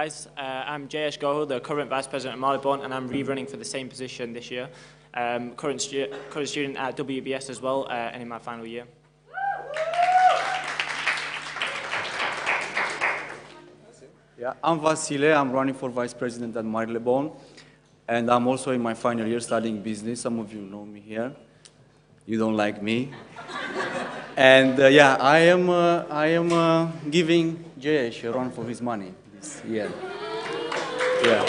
guys. I'm Jayesh Gohil, the current Vice President of Marylebone, and I'm re-running for the same position this year. Current student at UWS as well, and in my final year. Yeah, I'm Vasile. I'm running for Vice President at Marylebone, and I'm also in my final year studying business. Some of you know me here. You don't like me. And yeah, I am giving Jayesh a run for his money this year. Yeah.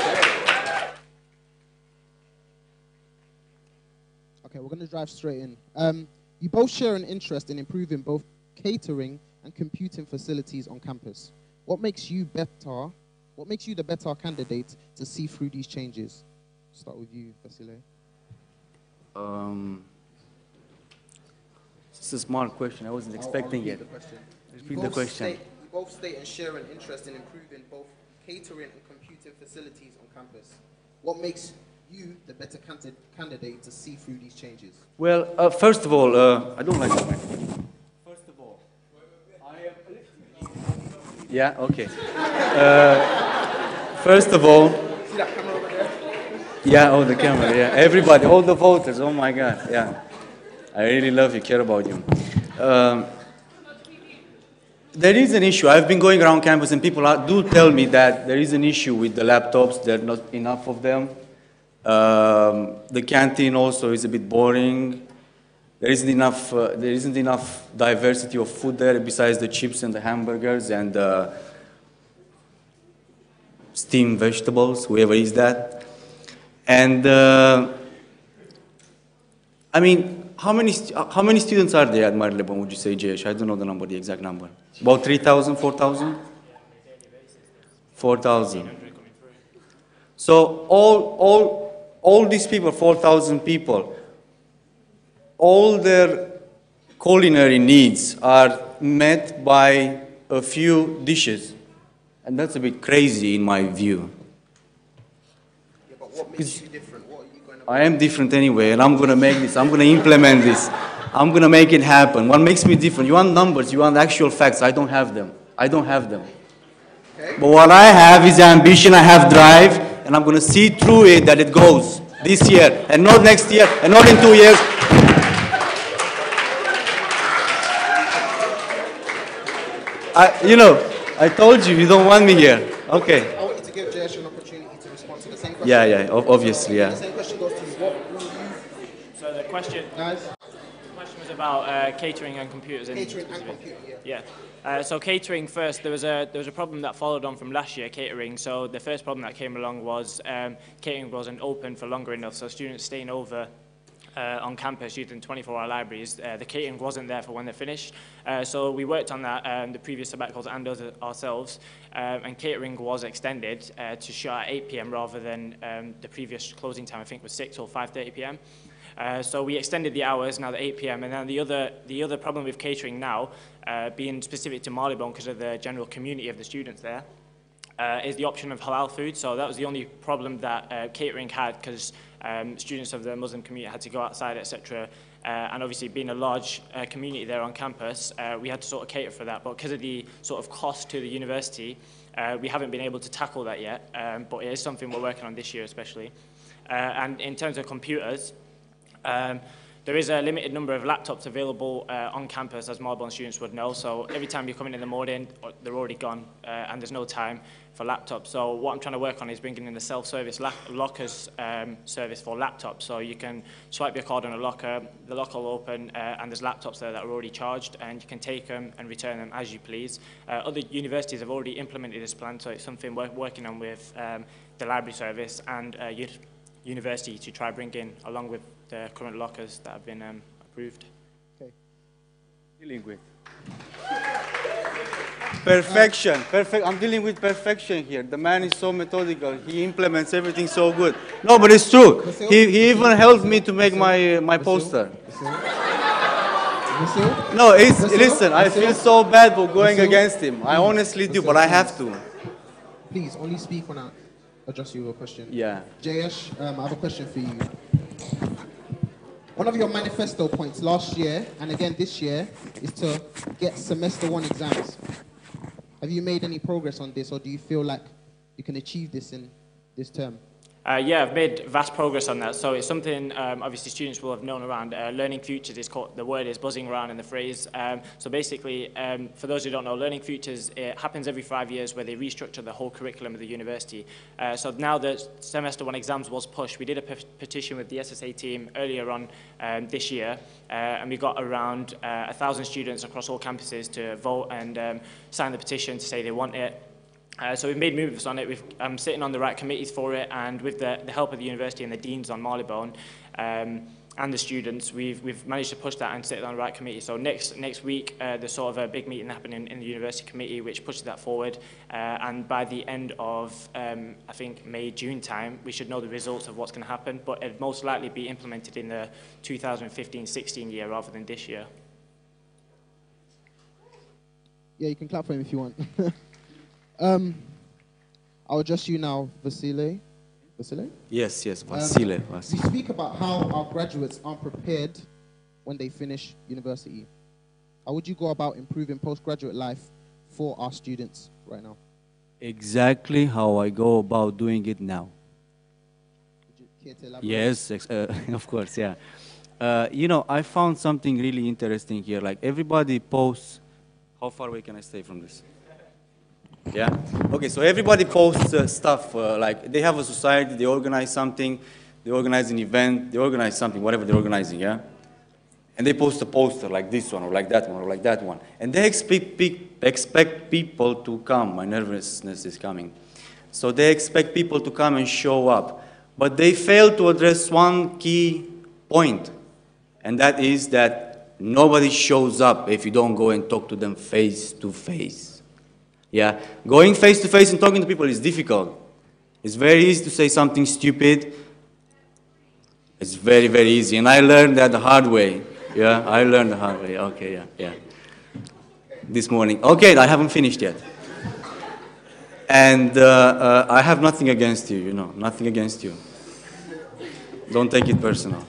Okay, we're going to drive straight in. You both share an interest in improving both catering and computing facilities on campus. What makes you better? What makes you the better candidate to see through these changes? Start with you, Vasile. It's a smart question. I wasn't expecting it. Repeat the question. You both state and share an interest in improving both catering and computing facilities on campus. What makes you the better candidate to see through these changes? Well, first of all, I don't like the microphone. First of all, I am... Yeah, okay. First of all... See that camera over there? Yeah, oh, the camera, yeah. Everybody, all the voters, oh my God, yeah. I really love you, care about you. There is an issue. I've been going around campus and people do tell me that there is an issue with the laptops. There are not enough of them. The canteen also is a bit boring. There isn't enough diversity of food there besides the chips and the hamburgers and steamed vegetables, whoever is that. And I mean, how many students are there at Marylebone, would you say, Jayesh? I don't know the exact number. About 3,000, 4,000? 4,000. So all these people, 4,000 people, all their culinary needs are met by a few dishes. And that's a bit crazy in my view. Yeah, but what makes you different? What are you going to... I am different anyway, and I'm going to make this. I'm going to implement this. I'm going to make it happen. What makes me different? You want numbers, you want actual facts. I don't have them. I don't have them. Okay. But what I have is ambition, I have drive, and I'm going to see through it that it goes this year, and not next year, and not in 2 years. I told you, you don't want me here. Okay. I want you to give Jayesh an opportunity to respond to the same question. Yeah, obviously, yeah. The same question goes to you. What will you... So the question... Guys? Was about catering and computers. Catering and computing, yeah. Yeah. So catering first, there was a problem that followed on from last year, catering. So the first problem that came along was catering wasn't open for longer enough, so students staying over on campus using 24-hour libraries, the catering wasn't there for when they finished. So we worked on that, the previous sabbaticals and ourselves, and catering was extended to shut at 8 p.m. rather than the previous closing time, I think was 6 or 5:30 p.m. So we extended the hours now to 8 p.m. And then the other problem with catering now, being specific to Marylebone because of the general community of the students there, is the option of halal food. So that was the only problem that catering had because students of the Muslim community had to go outside, etc. And obviously being a large community there on campus, we had to sort of cater for that. But because of the sort of cost to the university, we haven't been able to tackle that yet. But it is something we're working on this year especially. And in terms of computers, there is a limited number of laptops available on campus, as Marylebone students would know. So every time you come in the morning, they're already gone, and there's no time for laptops. So what I'm trying to work on is bringing in the self-service lockers service for laptops. So you can swipe your card on a locker, the locker will open, and there's laptops there that are already charged, and you can take them and return them as you please. Other universities have already implemented this plan, so it's something we're working on with the library service and university to try bring in, along with the current lockers that have been approved. Okay. Dealing with perfection. I'm dealing with perfection here. The man is so methodical. He implements everything so good. No, but it's true. He even helped me to make my poster. No, listen, I feel so bad for going against him. I honestly do, but I have to. Please, only speak when I address you with a question. Yeah. Jayesh, I have a question for you. One of your manifesto points last year and again this year is to get semester 1 exams. Have you made any progress on this, or do you feel like you can achieve this in this term? Yeah, I've made vast progress on that. So it's something obviously students will have known around. Learning futures is called, the word is buzzing around in the phrase. So basically, for those who don't know, learning futures, it happens every 5 years where they restructure the whole curriculum of the university. So now the semester one exams was pushed. We did a petition with the SSA team earlier on this year, and we got around 1,000 students across all campuses to vote and sign the petition to say they want it. So we've made moves on it. I'm sitting on the right committees for it, and with the help of the university and the deans on Marylebone and the students, we've managed to push that and sit on the right committee. So next week, there's sort of a big meeting happening in the university committee, which pushes that forward. And by the end of, I think, May, June time, we should know the results of what's going to happen. But it'd most likely be implemented in the 2015-16 year rather than this year. Yeah, you can clap for him if you want. I'll address you now, Vasile. Vasile? Yes, Vasile. You speak about how our graduates aren't prepared when they finish university. How would you go about improving postgraduate life for our students right now? Exactly how I go about doing it now. Would you care to elaborate? Yes, of course, yeah. You know, I found something really interesting here. Like everybody posts, how far away can I stay from this? Yeah. Okay. So everybody posts stuff. Like they have a society, they organize something, they organize an event, they organize something, whatever they're organizing. Yeah. And they post a poster like this one or like that one or like that one, and they expect people to come. My nervousness is coming. So they expect people to come and show up, but they fail to address one key point, and that is that nobody shows up if you don't go and talk to them face to face. Yeah, going face to face and talking to people is difficult. It's very easy to say something stupid. It's very, very easy. And I learned that the hard way. Yeah, I learned the hard way. Okay, yeah. This morning. Okay, I haven't finished yet. And I have nothing against you, you know, nothing against you. Don't take it personal.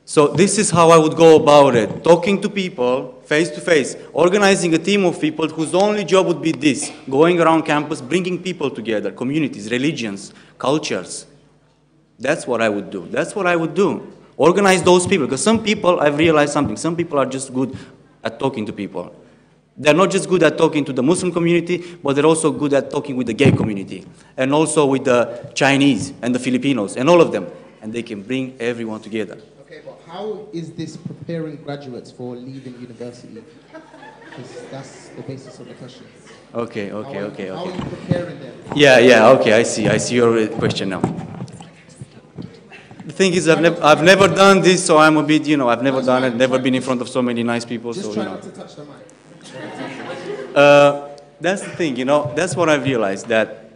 So this is how I would go about it. Talking to people face to face, organizing a team of people whose only job would be this, going around campus, bringing people together, communities, religions, cultures. That's what I would do. That's what I would do. Organize those people, because some people, I've realized something, some people are just good at talking to people. They're not just good at talking to the Muslim community, but they're also good at talking with the gay community, and also with the Chinese and the Filipinos, and all of them. And they can bring everyone together. Okay, but how is this preparing graduates for leaving university? Because that's the basis of the question. Okay. How are you preparing them? Yeah, okay, I see your question now. The thing is, I've never done this, so I'm a bit, you know, I've never done it, never been in front of so many nice people. Just so, try you know. not to touch the mic. That's the thing, you know, that's what I've realized, that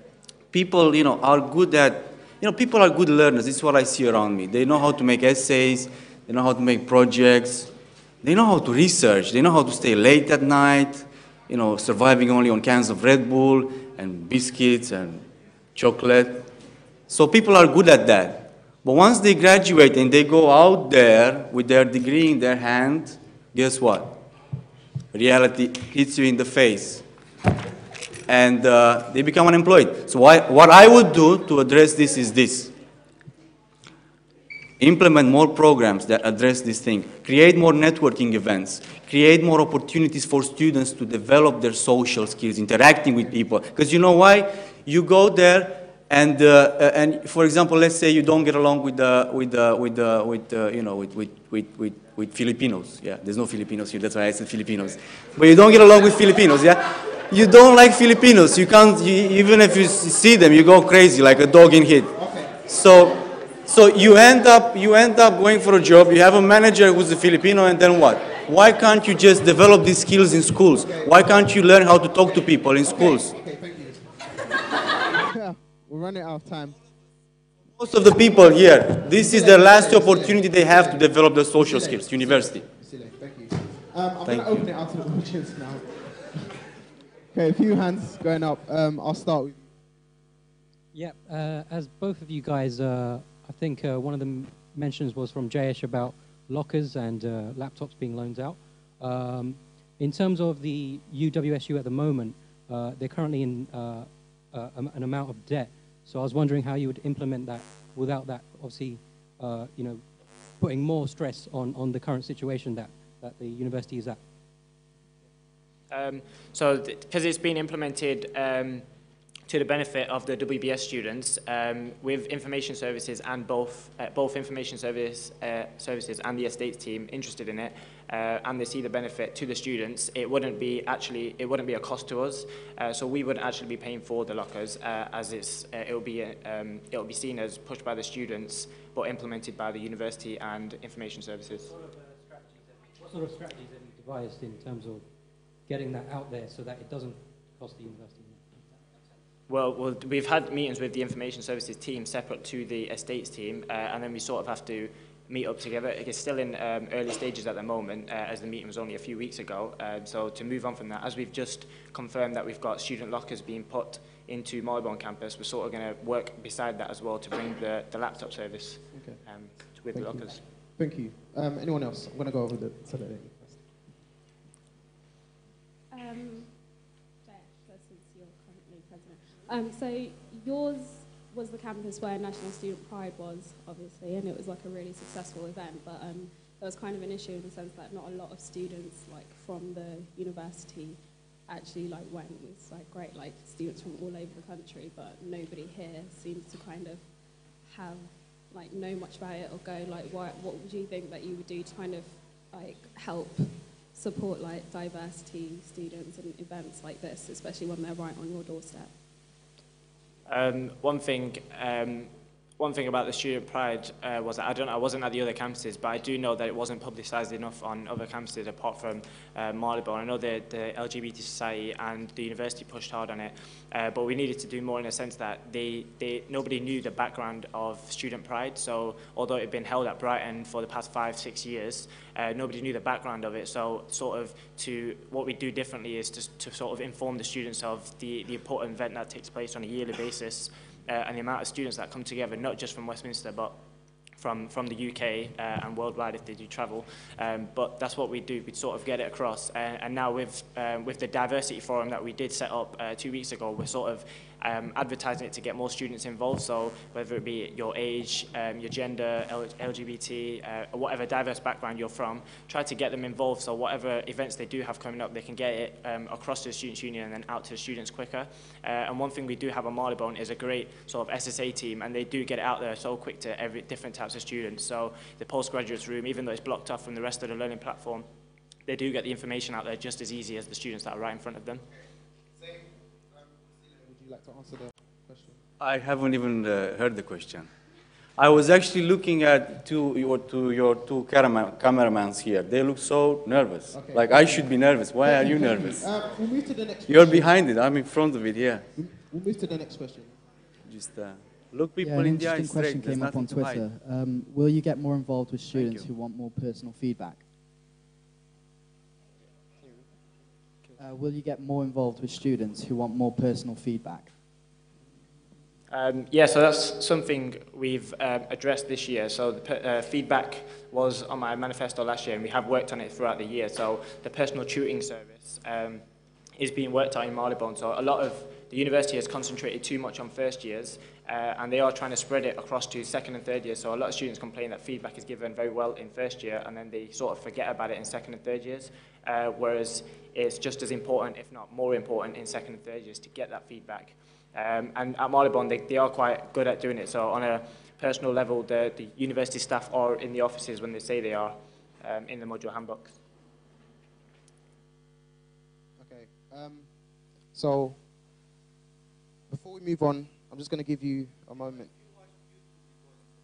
people, you know, are good at, you know, people are good learners. This is what I see around me. They know how to make essays, they know how to make projects, they know how to research, they know how to stay late at night, you know, surviving only on cans of Red Bull and biscuits and chocolate. So people are good at that. But once they graduate and they go out there with their degree in their hand, guess what? Reality hits you in the face. And they become unemployed. So what I would do to address this is this. Implement more programs that address this thing. Create more networking events. Create more opportunities for students to develop their social skills, interacting with people. Because you know why? You go there and for example, let's say you don't get along with Filipinos. Yeah, there's no Filipinos here. That's why I said Filipinos. But you don't get along with Filipinos. Yeah, you don't like Filipinos. You can't. Even if you see them, you go crazy like a dog in heat. Okay. So you end up going for a job. You have a manager who's a Filipino, and then what? Why can't you just develop these skills in schools? Why can't you learn how to talk to people in schools? Okay, thank you. Yeah, we're running out of time. Most of the people here, this is the last opportunity they have to develop their social skills, university. Thank you. I'm going to open it out to the audience now. Okay, a few hands going up. I'll start with you. Yeah, as both of you guys, I think one of the mentions was from Jayesh about lockers and laptops being loaned out. In terms of the UWSU at the moment, they're currently in an amount of debt. So I was wondering how you would implement that without that, obviously, you know, putting more stress on the current situation that the university is at. So because it's been implemented to the benefit of the WBS students, with information services and both information services and the estates team interested in it, and they see the benefit to the students, it wouldn't be a cost to us. So we wouldn't actually be paying for the lockers, as it'll be seen as pushed by the students, but implemented by the university and information services. What sort of strategies have you devised in terms of getting that out there so that it doesn't cost the university? Well, we've had meetings with the information services team separate to the estates team, and then we sort of have to meet up together. It's still in early stages at the moment, as the meeting was only a few weeks ago. So to move on from that, as we've just confirmed that we've got student lockers being put into Marylebone campus, we're sort of going to work beside that as well to bring the laptop service with the lockers. Thank you. Anyone else? I'm going to go over the Saturday first. So yours was the campus where National Student Pride was, obviously, and it was like a really successful event, but there was kind of an issue in the sense that not a lot of students like from the university actually like went. It's like great, like students from all over the country, but nobody here seems to kind of have like know much about it or go like what would you think that you would do to kind of like help support like diversity students and events like this, especially when they're right on your doorstep? One thing about the Student Pride was that I wasn't at the other campuses, but I do know that it wasn't publicised enough on other campuses apart from Marylebone. I know the LGBT Society and the university pushed hard on it, but we needed to do more in the sense that nobody knew the background of Student Pride. So although it had been held at Brighton for the past 5-6 years, nobody knew the background of it. So what we do differently is to sort of inform the students of the important event that takes place on a yearly basis. And the amount of students that come together, not just from Westminster, but from the UK and worldwide if they do travel. But that's what we do. We sort of get it across. And now with the diversity forum that we did set up 2 weeks ago, we're sort of advertising it to get more students involved. So whether it be your age, your gender, LGBT, or whatever diverse background you're from, try to get them involved. So whatever events they do have coming up, they can get it across to the Students' Union and then out to the students quicker. And one thing we do have on Marylebone is a great sort of SSA team, and they do get it out there so quick to different types of students. So the postgraduates room, even though it's blocked off from the rest of the learning platform, they do get the information out there just as easy as the students that are right in front of them. Would you like to answer the question? I haven't even heard the question. I was actually looking at your two cameramans here. They look so nervous. Okay. Like I should be nervous. Why are you nervous? We'll move to the next question. You're behind it. I'm in front of it here. We'll move to the next question. Just look people in the eye straight. An interesting question came up on Twitter. Will you get more involved with students who want more personal feedback? Will you get more involved with students who want more personal feedback? Yeah, so that's something we've addressed this year. So the feedback was on my manifesto last year, and we have worked on it throughout the year. So the personal tutoring service is being worked out in Marylebone. So a lot of the university has concentrated too much on first years, and they are trying to spread it across to second and third years. So a lot of students complain that feedback is given very well in first year, and then they sort of forget about it in second and third years, whereas it's just as important, if not more important, in second and third years to get that feedback. And at Marylebone, they are quite good at doing it. So on a personal level, the university staff are in the offices when they say they are in the module handbook. Okay. So before we move on, I'm just going to give you a moment.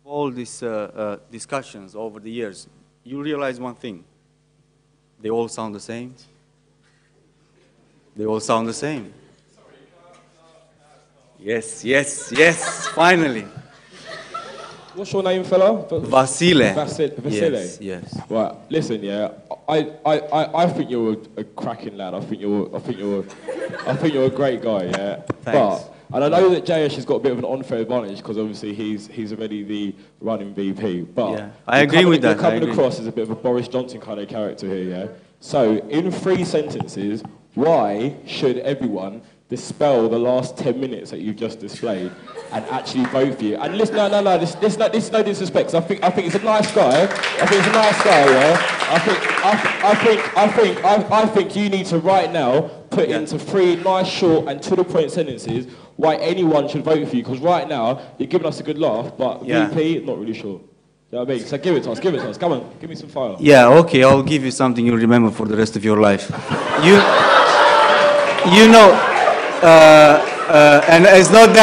All these discussions over the years, you realize one thing. They all sound the same. They all sound the same. Yes, yes, yes, finally. What's your name, fella? Vasile. Vasile? Yes, yes. Right, listen, yeah, I think you're a cracking lad. I think you're a great guy, yeah? Thanks. And I know that Jayesh has got a bit of an unfair advantage because obviously he's already the running VP, but yeah, I agree with that. You're coming across as a bit of a Boris Johnson kind of character here, yeah? So, in 3 sentences, Why should everyone dispel the last 10 minutes that you've just displayed and actually vote for you? And listen, no, this is no disrespect. I think he's a nice guy. I think he's a nice guy, yeah. I think you need to right now put into 3 nice, short, and to-the-point sentences why anyone should vote for you. Because right now you're giving us a good laugh, but VP, not really sure. You know what I mean? So give it to us. Come on, give me some fire. Yeah, okay, I'll give you something you'll remember for the rest of your life. You know, and it's not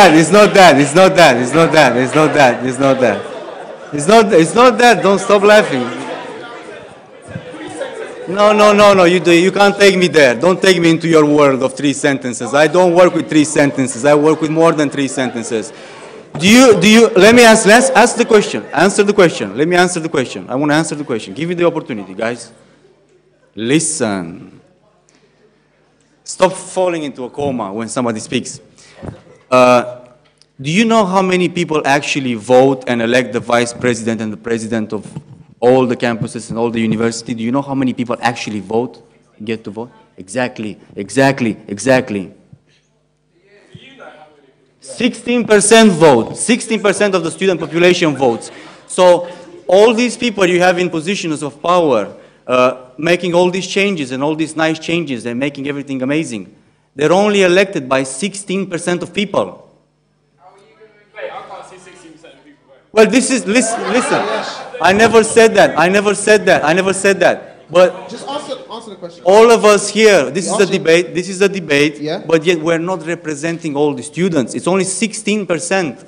that, don't stop laughing. No, you can't take me there. Don't take me into your world of 3 sentences. I don't work with 3 sentences, I work with more than 3 sentences. Let me ask the question. Answer the question. Let me answer the question. I want to answer the question. Give me the opportunity, guys. Listen. Stop falling into a coma when somebody speaks. Do you know how many people actually vote and elect the vice president and the president of all the campuses and all the universities? Do you know how many people actually vote, get to vote? Exactly. 16% vote. 16% of the student population votes. So all these people you have in positions of power, making all these changes and all these nice changes and making everything amazing, they're only elected by 16% of people. How are you going to wait? I can't see 16% of people vote. Well, listen. I never said that. But just answer the question. All of us here, this is a debate, yeah? But yet we're not representing all the students. It's only 16%.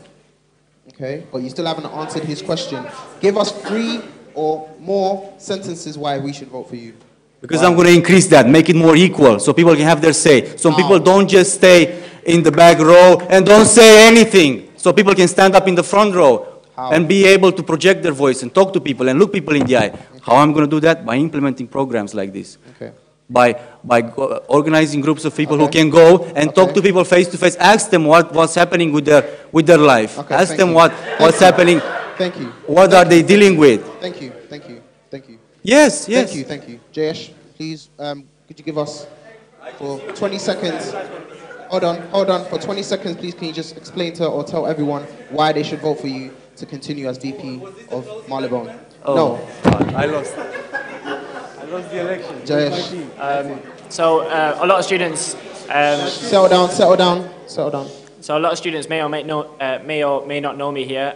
Okay, but you still haven't answered his question. Give us 3 or more sentences why we should vote for you. Because I'm going to increase that, make it more equal, so people can have their say. Some people don't just stay in the back row and don't say anything. So people can stand up in the front row and be able to project their voice and talk to people and look people in the eye. Okay. How I'm going to do that? By implementing programs like this. Okay. By organizing groups of people who can go and talk to people face to face. Ask them what's happening with their life. Okay, ask them what's happening. Thank you. What are they dealing with? Thank you. Yes. Thank you. Jayesh, please, could you give us for 20 seconds? Hold on. For 20 seconds, please, can you just explain to or tell everyone why they should vote for you to continue as VP of Marylebone? Oh, no. I lost the election. Jayesh. So a lot of students... settle down. So a lot of students may or may not know me here.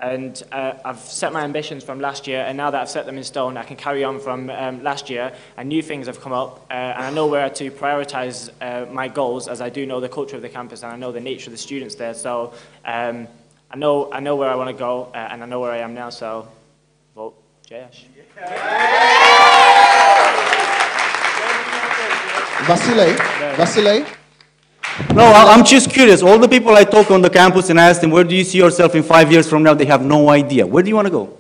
And I've set my ambitions from last year, and now that I've set them in stone, I can carry on from last year, and new things have come up, and I know where to prioritize my goals, as I do know the culture of the campus, and I know the nature of the students there, so I know where I want to go, and I know where I am now, so vote Jayesh. Vasile? No, I'm just curious. All the people I talk on the campus and I ask them, where do you see yourself in 5 years from now? They have no idea. Where do you want to go?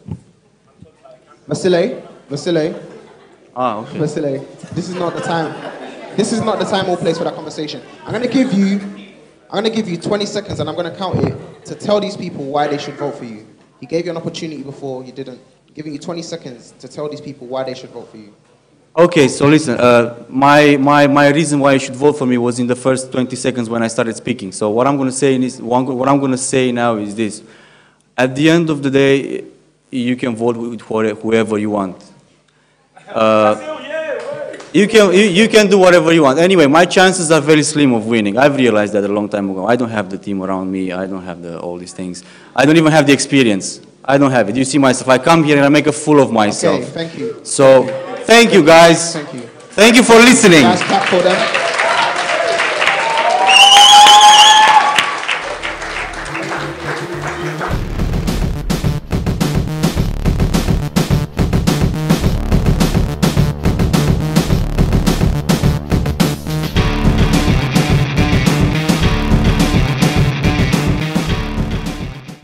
Vasile? Okay. Vasile, this is not the time. This is not the time or place for that conversation. I'm going to give you 20 seconds, and I'm going to count it to tell these people why they should vote for you. He gave you an opportunity before, you didn't. I'm giving you 20 seconds to tell these people why they should vote for you. Okay, so listen, my reason why you should vote for me was in the first 20 seconds when I started speaking. So what I'm going to say now is this. At the end of the day, you can vote with whoever you want. You can do whatever you want. Anyway, my chances are very slim of winning. I've realized that a long time ago. I don't have the team around me. I don't have all these things. I don't even have the experience. I don't have it. You see myself. I come here and I make a fool of myself. Okay, thank you. So, thank you, guys. Thank you. Thank you for listening. Guys, clap for them.